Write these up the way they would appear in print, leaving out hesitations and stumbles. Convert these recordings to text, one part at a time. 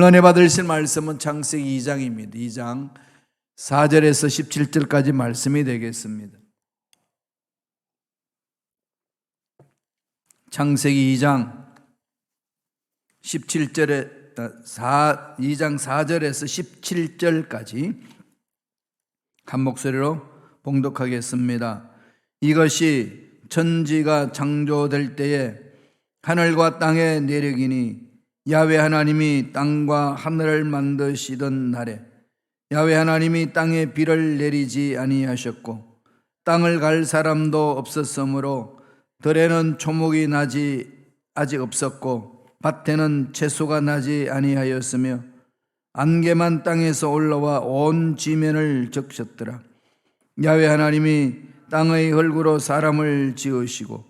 은혜 받으실 말씀은 창세기 2장입니다. 2장 4절에서 17절까지 말씀이 되겠습니다. 창세기 2장 17절에 2장 4절에서 17절까지 한 목소리로 봉독하겠습니다. 이것이 천지가 창조될 때에 하늘과 땅의 내력이니 야훼 하나님이 땅과 하늘을 만드시던 날에 야훼 하나님이 땅에 비를 내리지 아니하셨고 땅을 갈 사람도 없었으므로 들에는 초목이 나지 아직 없었고 밭에는 채소가 나지 아니하였으며 안개만 땅에서 올라와 온 지면을 적셨더라. 야훼 하나님이 땅의 흙으로 사람을 지으시고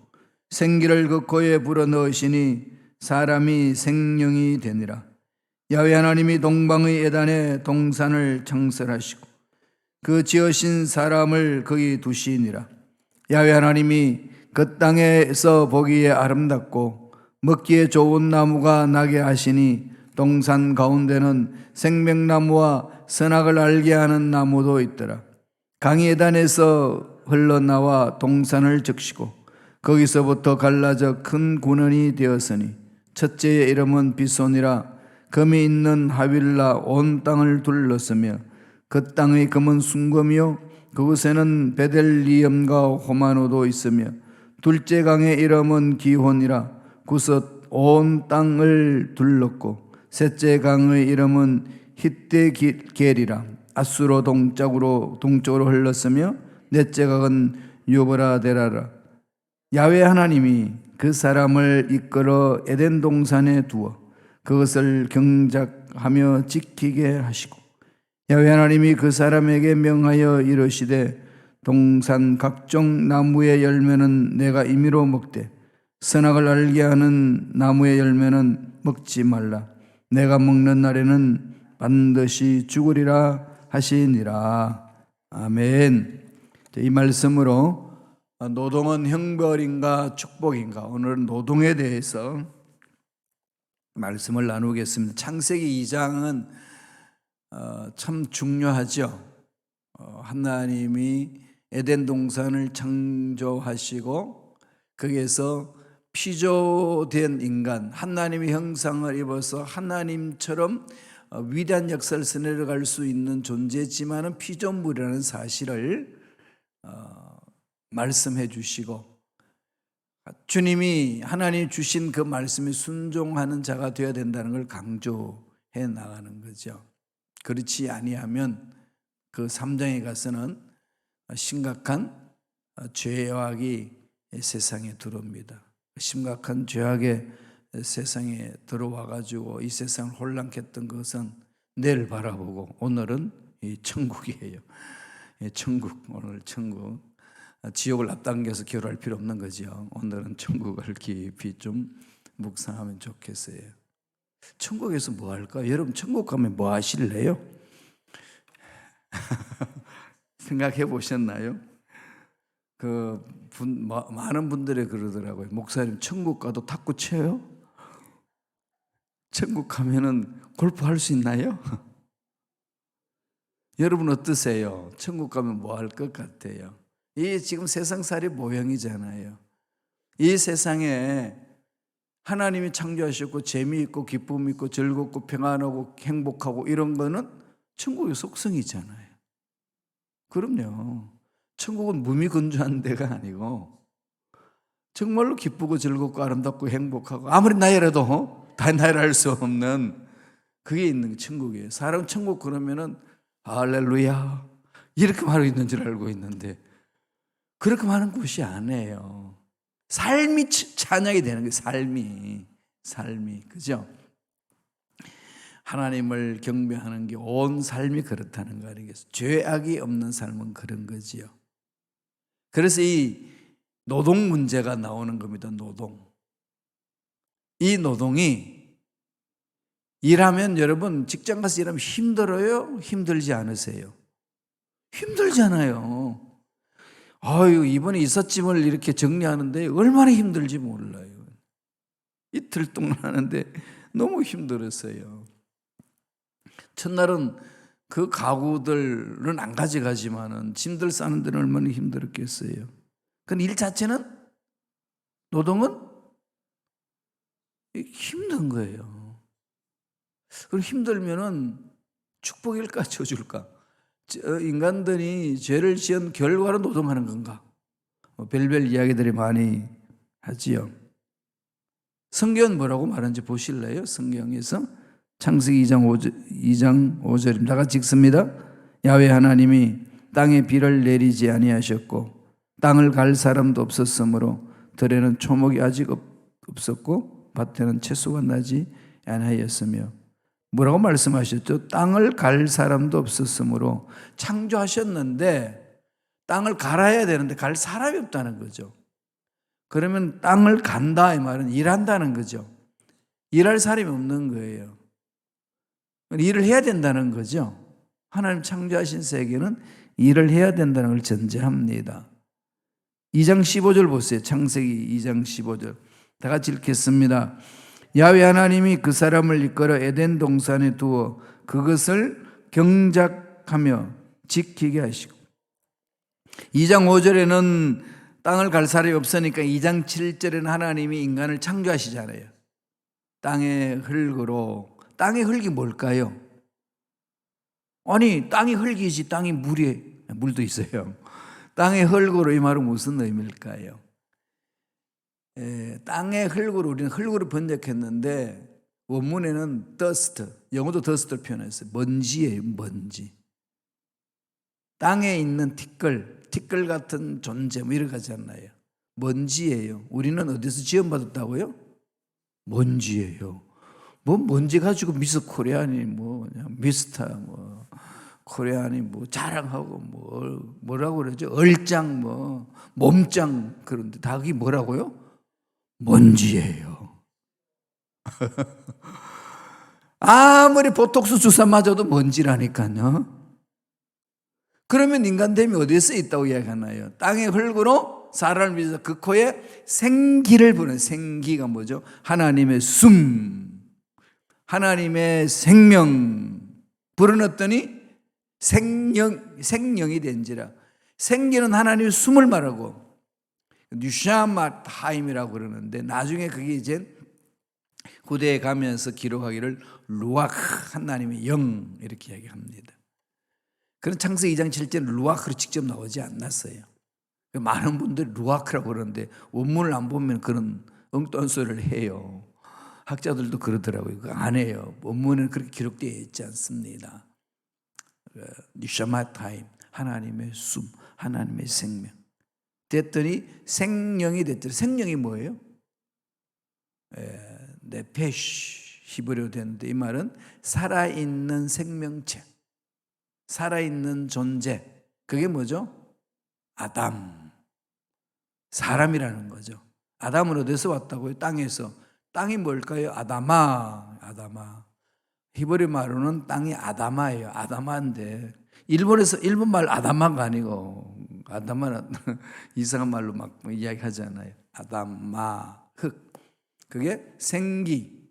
생기를 그 코에 불어넣으시니 사람이 생명이 되니라. 야훼 하나님이 동방의 에단에 동산을 창설하시고 그 지으신 사람을 거기 두시니라. 야훼 하나님이 그 땅에서 보기에 아름답고 먹기에 좋은 나무가 나게 하시니 동산 가운데는 생명나무와 선악을 알게 하는 나무도 있더라. 강이 에단에서 흘러나와 동산을 적시고 거기서부터 갈라져 큰 군원이 되었으니 첫째의 이름은 비손이라. 금이 있는 하윌라 온 땅을 둘렀으며 그 땅의 금은 순금이요 그곳에는 베델리엄과 호마노도 있으며 둘째 강의 이름은 기혼이라. 구섯 온 땅을 둘렀고 셋째 강의 이름은 히데겔이라. 아수로 동쪽으로 흘렀으며 넷째 강은 유브라데라라. 야훼 하나님이 그 사람을 이끌어 에덴 동산에 두어 그것을 경작하며 지키게 하시고 야훼 하나님이 그 사람에게 명하여 이르시되 동산 각종 나무의 열매는 내가 임의로 먹되 선악을 알게 하는 나무의 열매는 먹지 말라. 내가 먹는 날에는 반드시 죽으리라 하시니라. 아멘. 이 말씀으로 노동은 형벌인가 축복인가, 오늘은 노동에 대해서 말씀을 나누겠습니다. 창세기 2장은 참 중요하죠. 하나님이 에덴 동산을 창조하시고 거기에서 피조된 인간, 하나님의 형상을 입어서 하나님처럼 위대한 역사를 써내려갈 수 있는 존재지만은 피조물이라는 사실을 말씀해 주시고 주님이 하나님 주신 그 말씀에 순종하는 자가 되어야 된다는 걸 강조해 나가는 거죠. 그렇지 아니하면 그 3장에 가서는 심각한 죄악이 세상에 들어옵니다. 심각한 죄악이 세상에 들어와 가지고 이 세상을 혼란케 했던 것은 내일 바라보고 오늘은 이 천국이에요. 천국, 오늘 천국. 지옥을 앞당겨서 기도할 필요 없는 거죠. 오늘은 천국을 깊이 좀 묵상하면 좋겠어요. 천국에서 뭐 할까? 여러분 천국 가면 뭐 하실래요? 생각해 보셨나요? 많은 분들이 그러더라고요. 목사님 천국 가도 탁구 쳐요? 천국 가면은 골프 할 수 있나요? 여러분 어떠세요? 천국 가면 뭐 할 것 같아요? 이 지금 세상살이 모형이잖아요. 이 세상에 하나님이 창조하셨고 재미있고 기쁨 있고 즐겁고 평안하고 행복하고 이런 거는 천국의 속성이잖아요. 그럼요. 천국은 무미건조한 데가 아니고 정말로 기쁘고 즐겁고 아름답고 행복하고 아무리 나이라도 다 나이를 할 수 없는 그게 있는 천국이에요. 사람 천국 그러면은 할렐루야 이렇게 말하고 있는 줄 알고 있는데 그렇게 많은 곳이 아니에요. 삶이 찬양이 되는 거예요. 삶이 그죠? 하나님을 경배하는 게 온 삶이 그렇다는 거 아니겠어요? 죄악이 없는 삶은 그런 거지요. 그래서 이 노동 문제가 나오는 겁니다. 노동. 이 노동이 일하면 여러분 직장 가서 일하면 힘들어요? 힘들지 않으세요? 힘들잖아요. 아유, 이번에 이삿짐을 이렇게 정리하는데 얼마나 힘들지 몰라요. 이틀 동안 하는데 너무 힘들었어요. 첫날은 그 가구들은 안 가져가지만은 짐들 싸는 데는 얼마나 힘들었겠어요. 그 일 자체는, 노동은 힘든 거예요. 그럼 힘들면은 축복일까 저줄까? 인간들이 죄를 지은 결과로 노동하는 건가? 별별 이야기들이 많이 하지요. 성경은 뭐라고 말하는지 보실래요? 성경에서 창세기 2장 5절입니다. 다 같이 읽습니다. 야훼 하나님이 땅에 비를 내리지 아니하셨고 땅을 갈 사람도 없었으므로 들에는 초목이 아직 없었고 밭에는 채소가 나지 아니하였으며. 뭐라고 말씀하셨죠? 땅을 갈 사람도 없었으므로. 창조하셨는데 땅을 갈아야 되는데 갈 사람이 없다는 거죠. 그러면 땅을 간다 이 말은 일한다는 거죠. 일할 사람이 없는 거예요. 일을 해야 된다는 거죠. 하나님 창조하신 세계는 일을 해야 된다는 걸 전제합니다. 2장 15절 보세요. 창세기 2장 15절. 다 같이 읽겠습니다. 야훼 하나님이 그 사람을 이끌어 에덴 동산에 두어 그것을 경작하며 지키게 하시고. 2장 5절에는 땅을 갈 사람이 없으니까 2장 7절에는 하나님이 인간을 창조하시잖아요. 땅의 흙으로. 땅의 흙이 뭘까요? 아니, 땅이 흙이지 땅이 물도 있어요. 땅의 흙으로, 이 말은 무슨 의미일까요? 땅의 흙으로, 우리는 흙으로 번역했는데 원문에는 dust, 영어도 dust를 표현했어요. 먼지예요, 먼지. 땅에 있는 티끌 같은 존재, 뭐 이런 거잖아요. 먼지예요. 우리는 어디서 지원받았다고요? 먼지예요. 뭐 먼지 가지고 미스 코리아니 미스터 코리아니 자랑하고 뭐라고 그러죠? 얼짱 몸짱, 그런데 다 그게 뭐라고요? 먼지예요. 아무리 보톡스 주사 맞아도 먼지라니까요. 그러면 인간됨이 어디에 있다고 이야기하나요? 땅의 흙으로 사람을 위해서 그 코에 생기를 부는. 생기가 뭐죠? 하나님의 숨, 하나님의 생명 불어넣었더니 생명이 된지라. 생기는 하나님의 숨을 말하고 뉴샤마 타임이라고 그러는데, 나중에 그게 이제 구대에 가면서 기록하기를 루아크, 하나님의 영, 이렇게 이야기합니다. 그런 창세기 2장 7절은 루아크로 직접 나오지 않았어요. 많은 분들이 루아크라고 그러는데 원문을 안 보면 그런 엉뚱한 소리를 해요. 학자들도 그러더라고요. 그거 안 해요. 원문에는 그렇게 기록되어 있지 않습니다. 뉴샤마 타임, 하나님의 숨, 하나님의 생명 됐더니 생명이 됐더니. 생명이 뭐예요? 네페시, 히브리어로 되는데 이 말은 살아있는 생명체, 살아있는 존재. 그게 뭐죠? 아담, 사람이라는 거죠. 아담은 어디서 왔다고요? 땅에서. 땅이 뭘까요? 아다마. 히브리 말로는 땅이 아다마예요. 아다마인데 일본 말 아다마가 아니고, 아다마는 이상한 말로 막 이야기하잖아요. 아다마, 흙. 그게 생기,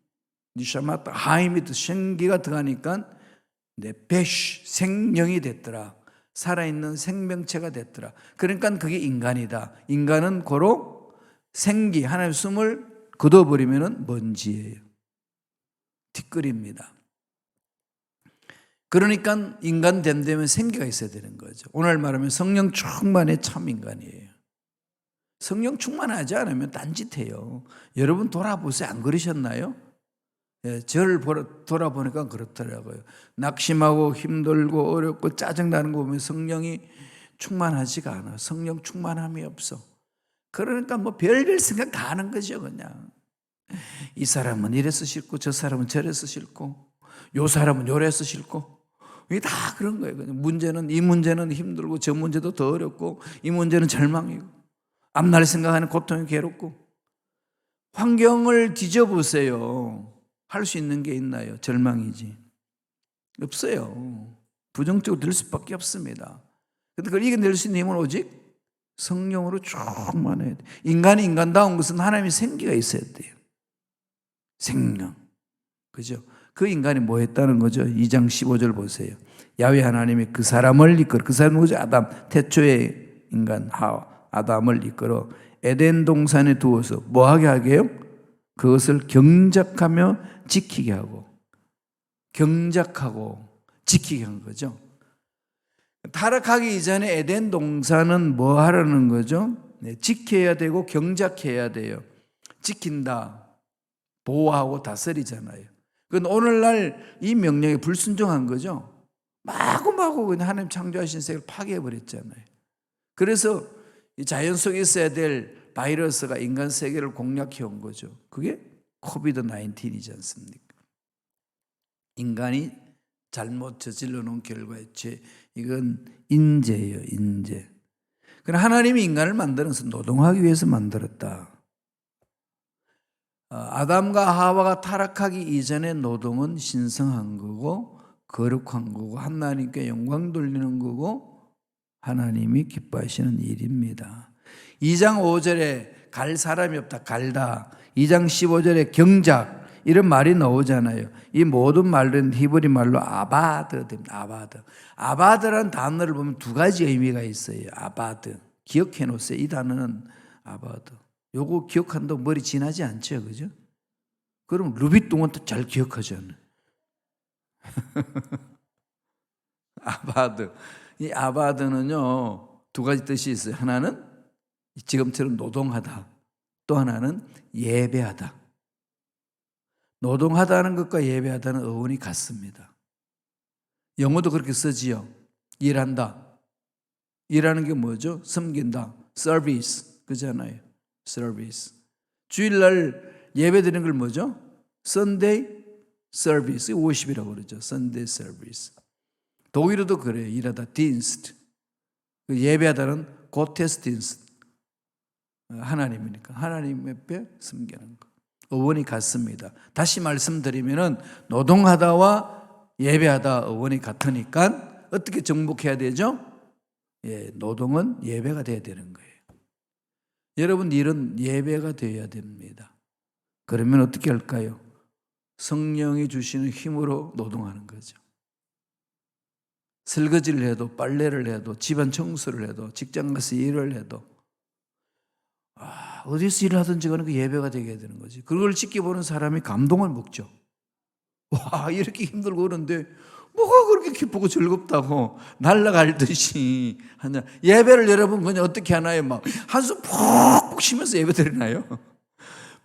니샤마타 하이미트, 생기가 들어가니까 네페시, 생명이 됐더라. 살아있는 생명체가 됐더라. 그러니까 그게 인간이다. 인간은 고로 생기, 하나님의 숨을 걷어버리면 먼지예요. 티끌입니다. 그러니까 인간 되면 생기가 있어야 되는 거죠. 오늘 말하면 성령 충만의 참 인간이에요. 성령 충만하지 않으면 딴짓해요. 여러분 돌아보세요. 안 그러셨나요? 저를 돌아보니까 그렇더라고요. 낙심하고 힘들고 어렵고 짜증나는 거 보면 성령이 충만하지가 않아. 성령 충만함이 없어. 그러니까 별별 생각 다 하는 거죠. 그냥 이 사람은 이래서 싫고 저 사람은 저래서 싫고 요 사람은 요래서 싫고, 이게 다 그런 거예요. 문제는, 이 문제는 힘들고 저 문제도 더 어렵고 이 문제는 절망이고 앞날 생각하는 고통이 괴롭고. 환경을 뒤져보세요. 할 수 있는 게 있나요? 절망이지. 없어요. 부정적으로 될 수밖에 없습니다. 그런데 그걸 이겨낼 수 있는 힘은 오직 성령으로 충만해야 돼. 인간이 인간다운 것은 하나님의 생기가 있어야 돼요. 생명. 그죠? 그 인간이 뭐 했다는 거죠? 2장 15절 보세요. 야훼 하나님이 그 사람을 이끌어, 그 사람은 누구죠? 아담, 태초의 인간 아담을 이끌어 에덴 동산에 두어서 뭐하게 하게요? 그것을 경작하며 지키게 하고, 경작하고 지키게 한 거죠. 타락하기 이전에 에덴 동산은 뭐 하라는 거죠? 지켜야 되고 경작해야 돼요. 지킨다, 보호하고 다스리잖아요. 그건 오늘날 이 명령에 불순종한 거죠. 마구마구 그냥 하나님 창조하신 세계를 파괴해버렸잖아요. 그래서 이 자연 속에 있어야 될 바이러스가 인간 세계를 공략해 온 거죠. 그게 코비드 19이지 않습니까? 인간이 잘못 저질러 놓은 결과의 죄, 이건 인재예요, 인재. 그러나 하나님이 인간을 만들어서 노동하기 위해서 만들었다. 아담과 하와가 타락하기 이전의 노동은 신성한 거고 거룩한 거고 하나님께 영광 돌리는 거고 하나님이 기뻐하시는 일입니다. 2장 5절에 갈 사람이 없다, 갈다. 2장 15절에 경작, 이런 말이 나오잖아요. 이 모든 말은 히브리 말로 아바드입니다. 아바드. 아바드라는 단어를 보면 두 가지 의미가 있어요. 아바드. 기억해 놓으세요. 이 단어는 아바드. 요거 기억한다고 머리 지나지 않죠, 그죠? 그럼 루비뚱은 잘 기억하잖아요. 아바드. 이 아바드는요, 두 가지 뜻이 있어요. 하나는 지금처럼 노동하다. 또 하나는 예배하다. 노동하다는 것과 예배하다는 어원이 같습니다. 영어도 그렇게 쓰지요. 일한다. 일하는 게 뭐죠? 섬긴다. 서비스. 그잖아요. 서비스. 주일날 예배 드리는 걸 뭐죠? Sunday service. 50이라고 그러죠. Sunday service. 독일어도 그래요. 일하다. Dienst. 예배하다는 Gottesdienst. 하나님이니까. 하나님 앞에 섬기는 거. 어원이 같습니다. 다시 말씀드리면은 노동하다와 예배하다 어원이 같으니까 어떻게 정복해야 되죠? 노동은 예배가 돼야 되는 거예요. 여러분 일은 예배가 되어야 됩니다. 그러면 어떻게 할까요? 성령이 주시는 힘으로 노동하는 거죠. 설거지를 해도 빨래를 해도 집안 청소를 해도 직장 가서 일을 해도 어디서 일을 하든지 간에 그 예배가 되게 되는 거지. 그걸 지켜보는 사람이 감동을 먹죠. 와, 이렇게 힘들고 그러는데 뭐가 그렇게 기쁘고 즐겁다고 날아갈 듯이 하냐. 예배를 여러분 그냥 어떻게 하나요? 막 한숨 푹푹 쉬면서 예배 드리나요?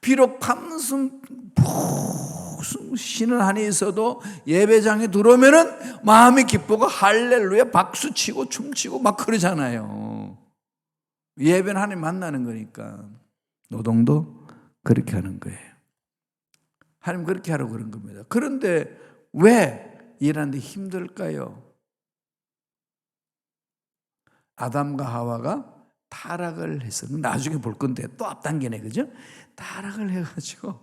비록 한숨 푹 쉬는 한이 있어도 예배장에 들어오면은 마음이 기쁘고 할렐루야 박수 치고 춤추고 막 그러잖아요. 예배는 하나님 만나는 거니까. 노동도 그렇게 하는 거예요. 하나님 그렇게 하라고 그런 겁니다. 그런데 왜 일하는데 힘들까요? 아담과 하와가 타락을 해서, 나중에 볼 건데 또 앞당기네, 그죠? 타락을 해가지고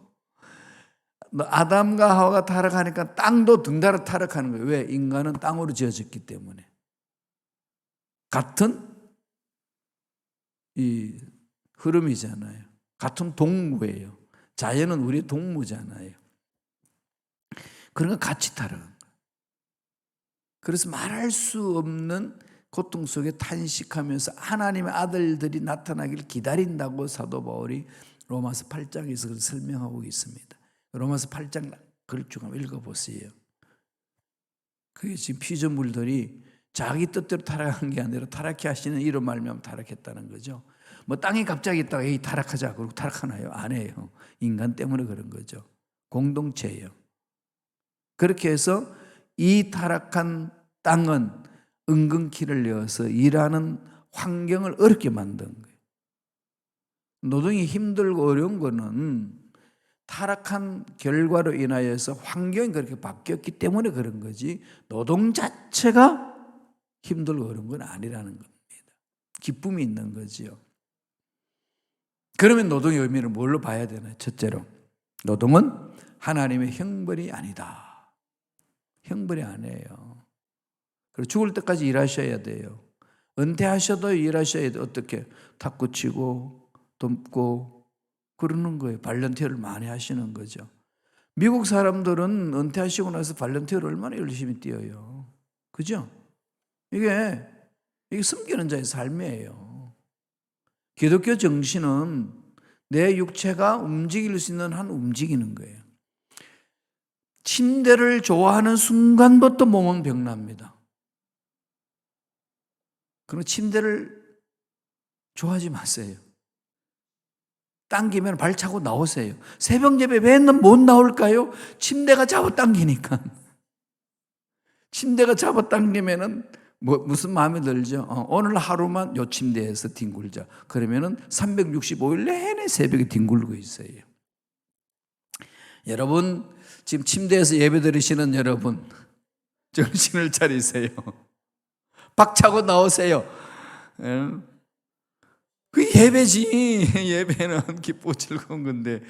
아담과 하와가 타락하니까 땅도 등달아 타락하는 거예요. 왜? 인간은 땅으로 지어졌기 때문에. 같은 이 흐름이잖아요. 같은 동무예요. 자연은 우리 동무잖아요. 그러니까 같이 타락한 거예요. 그래서 말할 수 없는 고통 속에 탄식하면서 하나님의 아들들이 나타나기를 기다린다고 사도 바울이 로마서 8장에서 설명하고 있습니다. 로마서 8장 글 중 한번 읽어보세요. 그게 지금 피조물들이 자기 뜻대로 타락한 게 아니라 타락해 하시는 이로 말미암아 타락했다는 거죠. 뭐 땅이 갑자기 있다가 에이 타락하자 그러고 타락하나요? 안 해요. 인간 때문에 그런 거죠. 공동체예요. 그렇게 해서 이 타락한 땅은 은근키를 내어서 일하는 환경을 어렵게 만든 거예요. 노동이 힘들고 어려운 거는 타락한 결과로 인하여서 환경이 그렇게 바뀌었기 때문에 그런 거지 노동 자체가 힘들고 어려운 건 아니라는 겁니다. 기쁨이 있는 거지요. 그러면 노동의 의미를 뭘로 봐야 되나요? 첫째로 노동은 하나님의 형벌이 아니다. 형벌이 아니에요. 그리고 죽을 때까지 일하셔야 돼요. 은퇴하셔도 일하셔야 돼요. 어떻게? 탁구 치고 돕고 그러는 거예요. 발렌티어를 많이 하시는 거죠. 미국 사람들은 은퇴하시고 나서 발렌티어를 얼마나 열심히 뛰어요. 그죠? 이게 숨기는 자의 삶이에요. 기독교 정신은 내 육체가 움직일 수 있는 한 움직이는 거예요. 침대를 좋아하는 순간부터 몸은 병납니다. 그럼 침대를 좋아하지 마세요. 당기면 발차고 나오세요. 새벽 예배 왜 못 나올까요? 침대가 잡아당기니까. 침대가 잡아당기면은 무슨 마음이 들죠? 오늘 하루만 요 침대에서 뒹굴자. 그러면은 365일 내내 새벽에 뒹굴고 있어요. 여러분, 지금 침대에서 예배 드리시는 여러분, 정신을 차리세요. 박차고 나오세요. 그 예배지. 예배는 기쁘고 즐거운 건데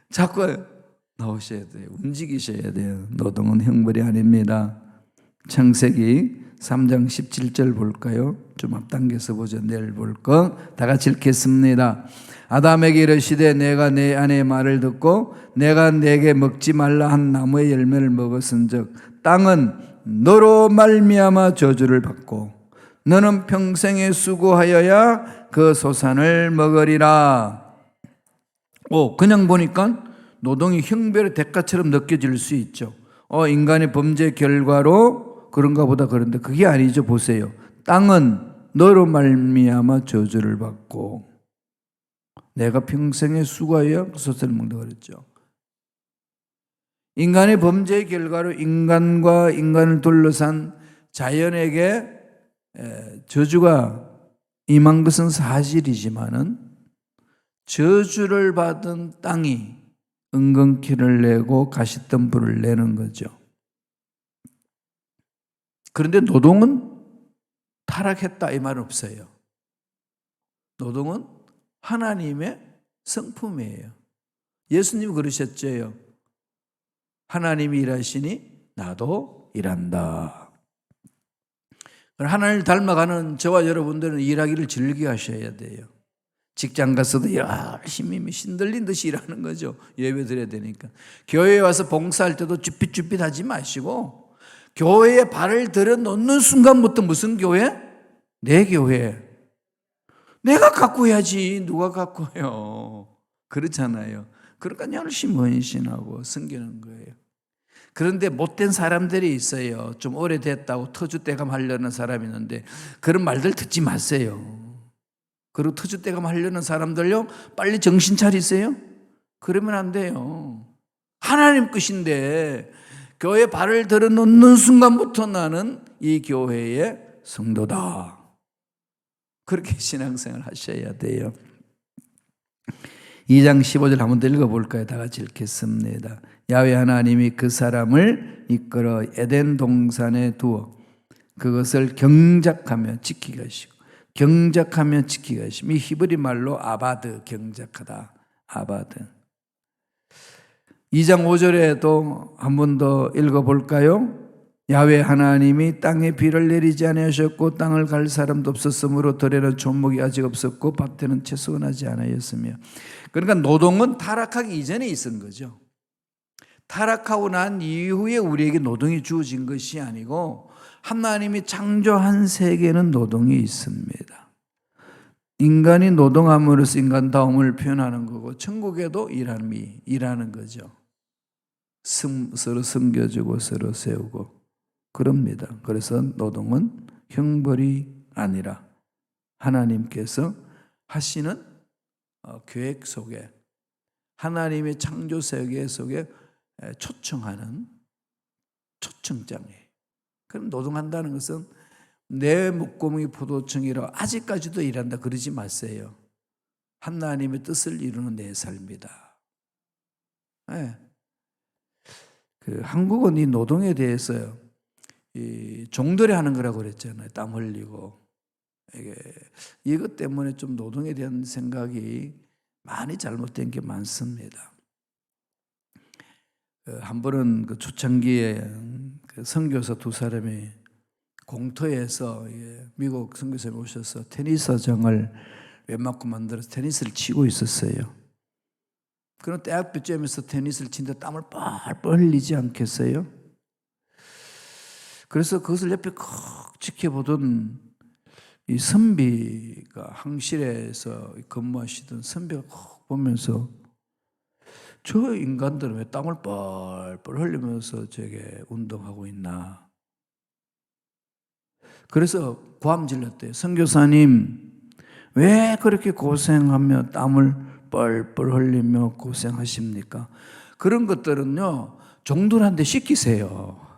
자꾸 나오셔야 돼요. 움직이셔야 돼요. 노동은 형벌이 아닙니다. 창세기 3장 17절 볼까요? 좀 앞당겨서 보죠. 내일 볼 거 다 같이 읽겠습니다. 아담에게 이르시되 내가 내 아내의 말을 듣고 내가 내게 먹지 말라 한 나무의 열매를 먹었은즉 땅은 너로 말미암아 저주를 받고 너는 평생에 수고하여야 그 소산을 먹으리라. 그냥 보니까 노동이 형벌의 대가처럼 느껴질 수 있죠. 인간의 범죄 결과로 그런가 보다. 그런데 그게 아니죠. 보세요. 땅은 너로 말미암아 저주를 받고 내가 평생에 수고하여야 그 소산을 먹는다 그랬죠. 인간의 범죄의 결과로 인간과 인간을 둘러싼 자연에게 저주가 임한 것은 사실이지만은 저주를 받은 땅이 은근키를 내고 가시덤불을 내는 거죠. 그런데 노동은 타락했다 이 말은 없어요. 노동은 하나님의 성품이에요. 예수님이 그러셨죠. 하나님이 일하시니 나도 일한다. 하나님을 닮아가는 저와 여러분들은 일하기를 즐겨 하셔야 돼요. 직장 가서도 열심히 신들린 듯이 일하는 거죠. 예배 드려야 되니까. 교회에 와서 봉사할 때도 쭈삣쭈삣 하지 마시고 교회에 발을 들여놓는 순간부터 무슨 교회? 내 교회. 내가 갖고 해야지 누가 갖고 해요. 그렇잖아요. 그러니까 열심히 헌신하고 섬기는 거예요. 그런데 못된 사람들이 있어요. 좀 오래됐다고 터줏대감 하려는 사람이 있는데 그런 말들 듣지 마세요. 그리고 터줏대감 하려는 사람들요, 빨리 정신 차리세요. 그러면 안 돼요. 하나님 것인데 교회에 발을 들어놓는 순간부터 나는 이 교회의 성도다. 그렇게 신앙생활 하셔야 돼요. 2장 15절 한번 더 읽어볼까요? 다 같이 읽겠습니다. 야훼 하나님이 그 사람을 이끌어 에덴 동산에 두어 그것을 경작하며 지키게 하시고 경작하며 지키게 하시고 이 히브리 말로 아바드 경작하다. 아바드. 2장 5절에도 한 번 더 읽어볼까요? 야훼 하나님이 땅에 비를 내리지 아니하셨고 땅을 갈 사람도 없었으므로 들에는 조목이 아직 없었고 밭에는 채소가 나지 않았으며. 그러니까 노동은 타락하기 이전에 있은 거죠. 타락하고 난 이후에 우리에게 노동이 주어진 것이 아니고 하나님이 창조한 세계는 노동이 있습니다. 인간이 노동함으로써 인간다움을 표현하는 거고 천국에도 일하는 거죠. 서로 섬겨주고 서로 세우고 그럽니다. 그래서 노동은 형벌이 아니라 하나님께서 하시는 계획 속에 하나님의 창조 세계 속에 초청하는 초청장이에요. 그럼 노동한다는 것은 내 목구멍이 포도청이라 아직까지도 일한다 그러지 마세요. 하나님의 뜻을 이루는 내 삶이다. 네. 한국은 이 노동에 대해서 종들이 하는 거라고 그랬잖아요. 땀 흘리고. 이것 때문에 좀 노동에 대한 생각이 많이 잘못된 게 많습니다. 한 번은 초창기에 선교사 두 사람이 공터에서 미국 선교사님이 오셔서 테니스장을 웬만큼 만들어서 테니스를 치고 있었어요. 그런 대학교쯤에서 테니스를 치는데 땀을 뻘뻘 흘리지 않겠어요? 그래서 그것을 옆에 콕 지켜보던 이 선비가, 항실에서 근무하시던 선비가 콕 보면서 저 인간들은 왜 땀을 뻘뻘 흘리면서 저게 운동하고 있나. 그래서 고함질렀대요. 선교사님, 왜 그렇게 고생하며 땀을 뻘뻘 흘리며 고생하십니까? 그런 것들은요, 종들한테 시키세요.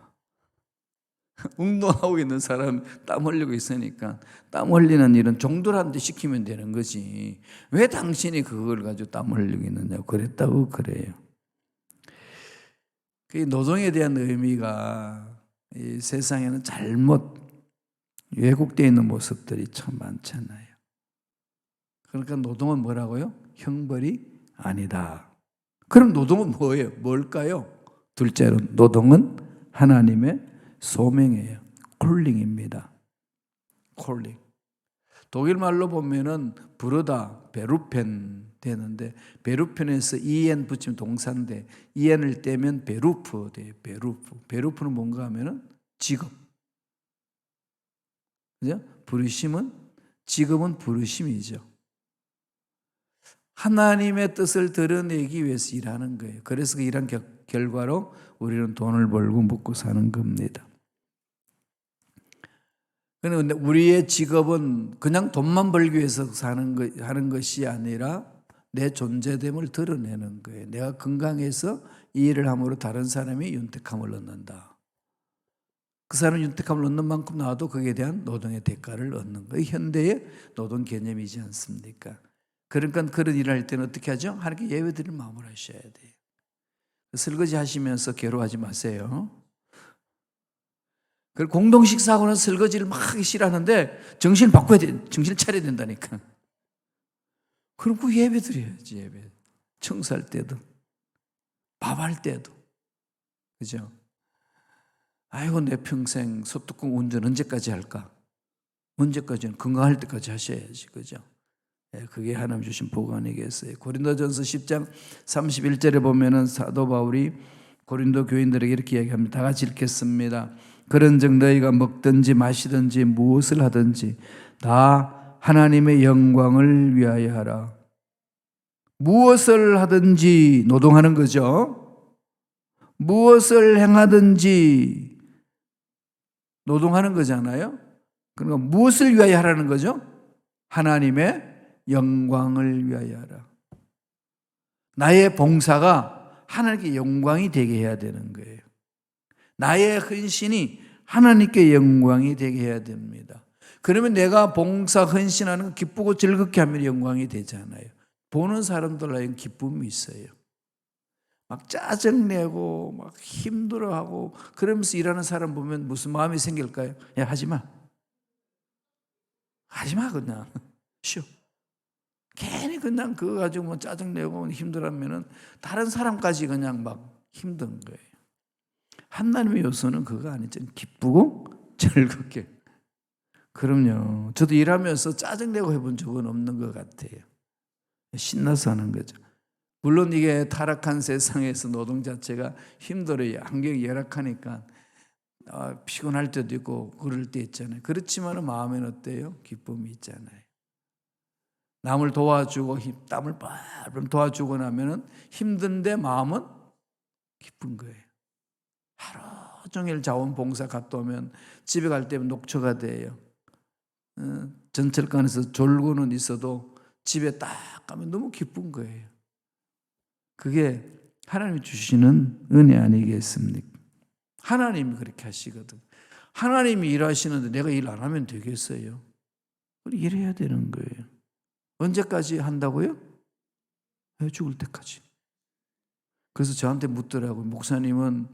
운동하고 있는 사람 땀 흘리고 있으니까 땀 흘리는 일은 종들한테 시키면 되는 거지. 왜 당신이 그걸 가지고 땀 흘리고 있느냐고 그랬다고 그래요. 그 노동에 대한 의미가 이 세상에는 잘못 왜곡되어 있는 모습들이 참 많잖아요. 그러니까 노동은 뭐라고요? 형벌이 아니다. 그럼 노동은 뭐예요? 뭘까요? 둘째로 노동은 하나님의 소명이에요. 콜링입니다. 콜링. 독일 말로 보면은 부르다, 베루펜 되는데 베루펜에서 en 붙이면 동사인데 en을 떼면 베루프 돼요. 베루프. 베루프는 뭔가 하면은 직업. 그죠? 부르심은 직업은 부르심이죠. 하나님의 뜻을 드러내기 위해서 일하는 거예요. 그래서 그 일한 결과로 우리는 돈을 벌고 먹고 사는 겁니다. 그런데 우리의 직업은 그냥 돈만 벌기 위해서 하는 것이 아니라 내 존재됨을 드러내는 거예요. 내가 건강해서 이 일을 함으로 다른 사람이 윤택함을 얻는다. 그 사람이 윤택함을 얻는 만큼 나도 거기에 대한 노동의 대가를 얻는 거예요. 현대의 노동 개념이지 않습니까? 그러니까 그런 일을 할 때는 어떻게 하죠? 하나님께 예배드릴 마음을 하셔야 돼요. 설거지 하시면서 괴로워하지 마세요. 공동 식사하고는 설거지를 막 하기 싫어하는데 정신을 바꿔야 돼. 정신을 차려야 된다니까. 그럼 그 예배 드려야지. 예배. 청소할 때도 밥할 때도. 그죠? 아이고 내 평생 소뚜껑 운전 언제까지 할까? 언제까지는 건강할 때까지 하셔야지. 그죠? 그게 하나님 주신 복 아니겠어요? 고린도전서 10장 31절에 보면은 사도 바울이 고린도 교인들에게 이렇게 이야기합니다. 다 같이 읽겠습니다. 그런즉 너희가 먹든지 마시든지 무엇을 하든지 다 하나님의 영광을 위하여 하라. 무엇을 하든지 노동하는 거죠. 무엇을 행하든지 노동하는 거잖아요. 그러니까 무엇을 위하여 하라는 거죠? 하나님의 영광을 위하여 하라. 나의 봉사가 하나님께 영광이 되게 해야 되는 거예요. 나의 헌신이 하나님께 영광이 되게 해야 됩니다. 그러면 내가 봉사 헌신하는 거 기쁘고 즐겁게 하면 영광이 되잖아요. 보는 사람들에게는 기쁨이 있어요. 막 짜증내고 막 힘들어하고 그러면서 일하는 사람 보면 무슨 마음이 생길까요? 야, 하지 마. 하지 마, 그냥. 쉬어. 괜히 그냥 그거 가지고 뭐 짜증내고 힘들어하면은 다른 사람까지 그냥 막 힘든 거예요. 하나님의 요소는 그거 아니죠. 기쁘고 즐겁게. 그럼요. 저도 일하면서 짜증내고 해본 적은 없는 것 같아요. 신나서 하는 거죠. 물론 이게 타락한 세상에서 노동 자체가 힘들어요. 환경이 열악하니까 피곤할 때도 있고 그럴 때 있잖아요. 그렇지만 마음에는 어때요? 기쁨이 있잖아요. 남을 도와주고 땀을 뻘뻘 도와주고 나면 힘든데 마음은 기쁜 거예요. 하루 종일 자원봉사 갔다 오면 집에 갈 때면 녹초가 돼요. 전철관에서 졸고는 있어도 집에 딱 가면 너무 기쁜 거예요. 그게 하나님이 주시는 은혜 아니겠습니까? 하나님이 그렇게 하시거든. 하나님이 일하시는데 내가 일 안 하면 되겠어요? 일해야 되는 거예요. 언제까지 한다고요? 죽을 때까지. 그래서 저한테 묻더라고요. 목사님은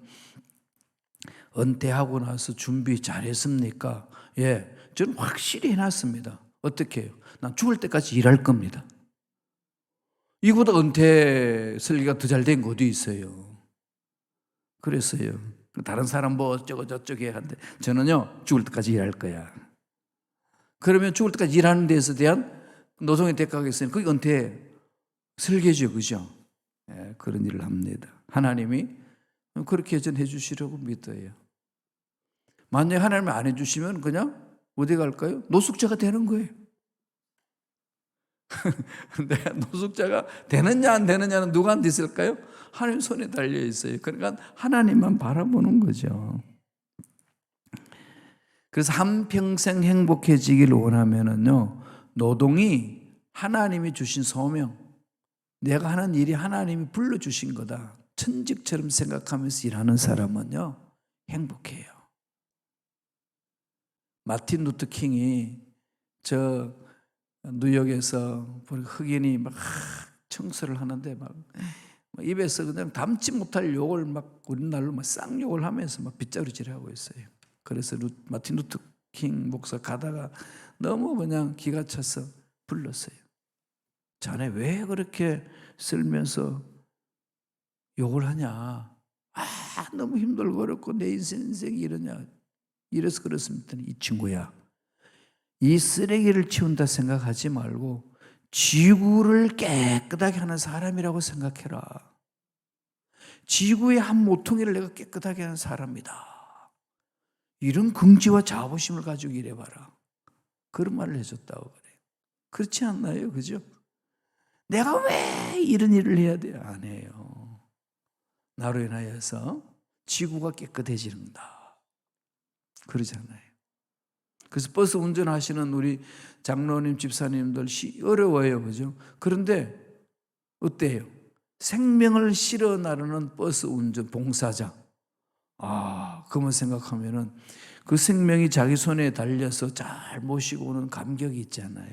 은퇴하고 나서 준비 잘했습니까? 예, 저는 확실히 해놨습니다. 어떻게 해요? 난 죽을 때까지 일할 겁니다. 이보다 은퇴 설계가 더 잘 된 거 어디 있어요? 그랬어요. 다른 사람 뭐 어쩌고 저쩌고 하는데 저는요 죽을 때까지 일할 거야. 그러면 죽을 때까지 일하는 데서 대한 노동의 대가가 있으니 그게 은퇴 설계죠, 그죠? 그런 일을 합니다. 하나님이 그렇게 여전해 주시려고 믿어요. 만약에 하나님이 안 해주시면 그냥 어디 갈까요? 노숙자가 되는 거예요. 근데 노숙자가 되느냐 안 되느냐는 누구한테 있을까요? 하나님 손에 달려 있어요. 그러니까 하나님만 바라보는 거죠. 그래서 한평생 행복해지길 원하면은요, 노동이 하나님이 주신 소명, 내가 하는 일이 하나님이 불러주신 거다, 천직처럼 생각하면서 일하는 사람은요 행복해요. 마틴 루터 킹이 저 뉴욕에서 흑인이 막 청소를 하는데 막 입에서 그냥 담지 못할 욕을 막 우리날로 막 쌍욕을 하면서 막 빗자루질하고 있어요. 그래서 마틴 루터 킹 목사 가다가 너무 그냥 기가 차서 불렀어요. 자네 왜 그렇게 쓸면서 욕을 하냐? 너무 힘들고 어렵고 내 인생이 이러냐? 이래서 그렇습니다. 이 친구야, 이 쓰레기를 치운다 생각하지 말고 지구를 깨끗하게 하는 사람이라고 생각해라. 지구의 한 모퉁이를 내가 깨끗하게 하는 사람이다. 이런 긍지와 자부심을 가지고 일해봐라. 그런 말을 해줬다고 그래요. 그렇지 않나요? 그죠? 내가 왜 이런 일을 해야 돼요? 안 해요. 나로 인하여서 지구가 깨끗해진다. 그러잖아요. 그래서 버스 운전하시는 우리 장로님, 집사님들 어려워요. 그죠? 그런데 어때요? 생명을 실어 나르는 버스 운전 봉사자. 그만 생각하면은 그 생명이 자기 손에 달려서 잘 모시고 오는 감격이 있잖아요.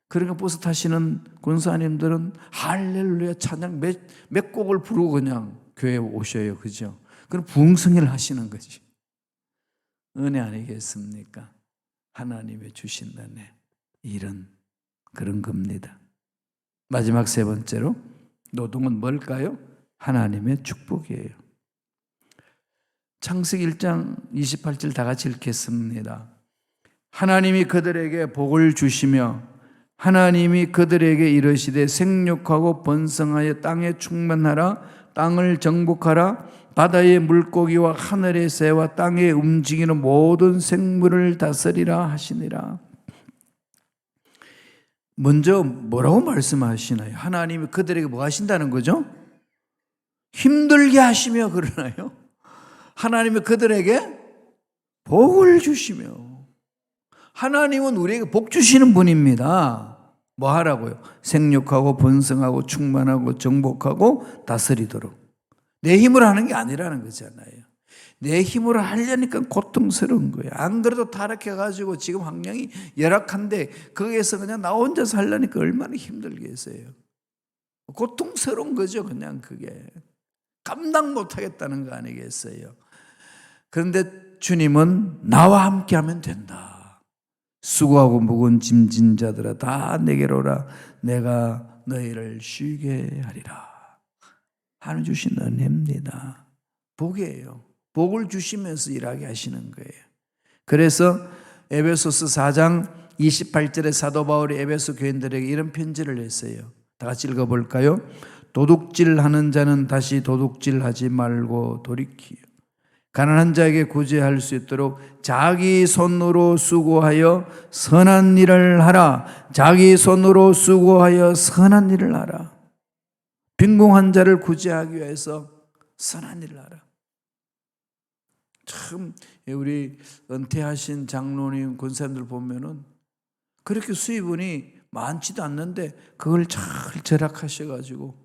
그러니까 버스 타시는 권사님들은 할렐루야 찬양 몇 곡을 부르고 그냥 교회에 오셔요. 그죠? 그럼 부흥성회를 하시는 거지. 은혜 아니겠습니까? 하나님의 주신 은혜. 이런 그런 겁니다. 마지막 세 번째로 노동은 뭘까요? 하나님의 축복이에요. 창세기 1장 28절 다 같이 읽겠습니다. 하나님이 그들에게 복을 주시며 하나님이 그들에게 이르시되 생육하고 번성하여 땅에 충만하라, 땅을 정복하라, 바다의 물고기와 하늘의 새와 땅에 움직이는 모든 생물을 다스리라 하시니라. 먼저 뭐라고 말씀하시나요? 하나님이 그들에게 뭐 하신다는 거죠? 힘들게 하시며 그러나요? 하나님이 그들에게 복을 주시며. 하나님은 우리에게 복 주시는 분입니다. 뭐 하라고요? 생육하고 번성하고 충만하고 정복하고 다스리도록. 내 힘으로 하는 게 아니라는 거잖아요. 내 힘으로 하려니까 고통스러운 거예요. 안 그래도 타락해가지고 지금 환경이 열악한데 거기에서 그냥 나 혼자서 하려니까 얼마나 힘들겠어요. 고통스러운 거죠. 그냥 그게 감당 못하겠다는 거 아니겠어요. 그런데 주님은 나와 함께 하면 된다. 수고하고 무거운 짐진 자들아 다 내게로 오라. 내가 너희를 쉬게 하리라. 하나님 주신 은혜입니다. 복이에요. 복을 주시면서 일하게 하시는 거예요. 그래서 에베소서 4장 28절에 사도 바울이 에베소 교인들에게 이런 편지를 했어요. 다 같이 읽어볼까요? 도둑질하는 자는 다시 도둑질하지 말고 돌이키어 가난한 자에게 구제할 수 있도록 자기 손으로 수고하여 선한 일을 하라. 자기 손으로 수고하여 선한 일을 하라. 빈궁한 자를 구제하기 위해서 선한 일을 하라. 참 우리 은퇴하신 장로님 권사님들 보면은 그렇게 수입원이 많지도 않는데 그걸 잘 절약하셔가지고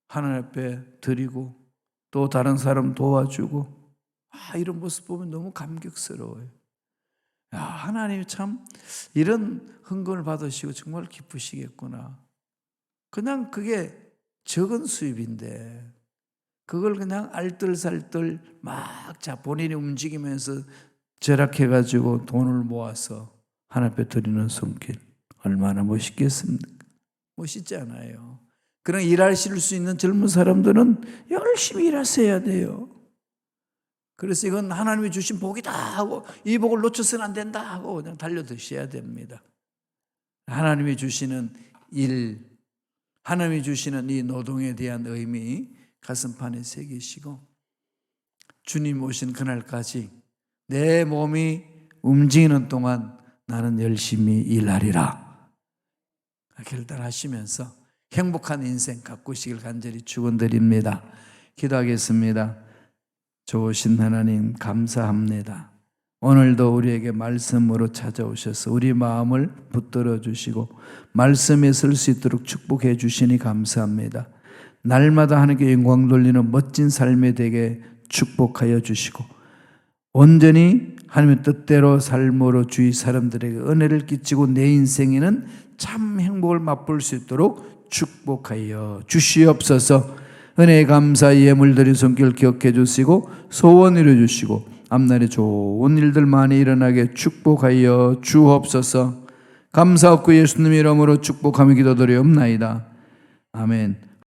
하나님 앞에 드리고 또 다른 사람 도와주고 이런 모습 보면 너무 감격스러워요. 하나님이 참 이런 헌금을 받으시고 정말 기쁘시겠구나. 그냥 그게 적은 수입인데 그걸 그냥 알뜰살뜰 막 본인이 움직이면서 절약해가지고 돈을 모아서 하나님 앞에 드리는 손길 얼마나 멋있겠습니까? 멋있지 않아요. 그런 일하실 수 있는 젊은 사람들은 열심히 일하셔야 돼요. 그래서 이건 하나님이 주신 복이다 하고 이 복을 놓쳐서는 안 된다 하고 그냥 달려드셔야 됩니다. 하나님이 주시는 일, 하나님이 주시는 이 노동에 대한 의미 가슴판에 새기시고 주님 오신 그날까지 내 몸이 움직이는 동안 나는 열심히 일하리라 결단하시면서 행복한 인생 가꾸시길 간절히 축원드립니다. 기도하겠습니다. 좋으신 하나님 감사합니다. 오늘도 우리에게 말씀으로 찾아오셔서 우리 마음을 붙들어 주시고 말씀에 설 수 있도록 축복해 주시니 감사합니다. 날마다 하나님께 영광 돌리는 멋진 삶이 되게 축복하여 주시고 온전히 하나님의 뜻대로 삶으로 주위 사람들에게 은혜를 끼치고 내 인생에는 참 행복을 맛볼 수 있도록 축복하여 주시옵소서. 은혜에 감사의 예물 드린 손길 기억해 주시고 소원 이루어 주시고 앞날에 좋은 일들 많이 일어나게 축복하여 주옵소서. 감사하고 예수님 이름으로 축복하며 기도드리옵나이다. 아멘.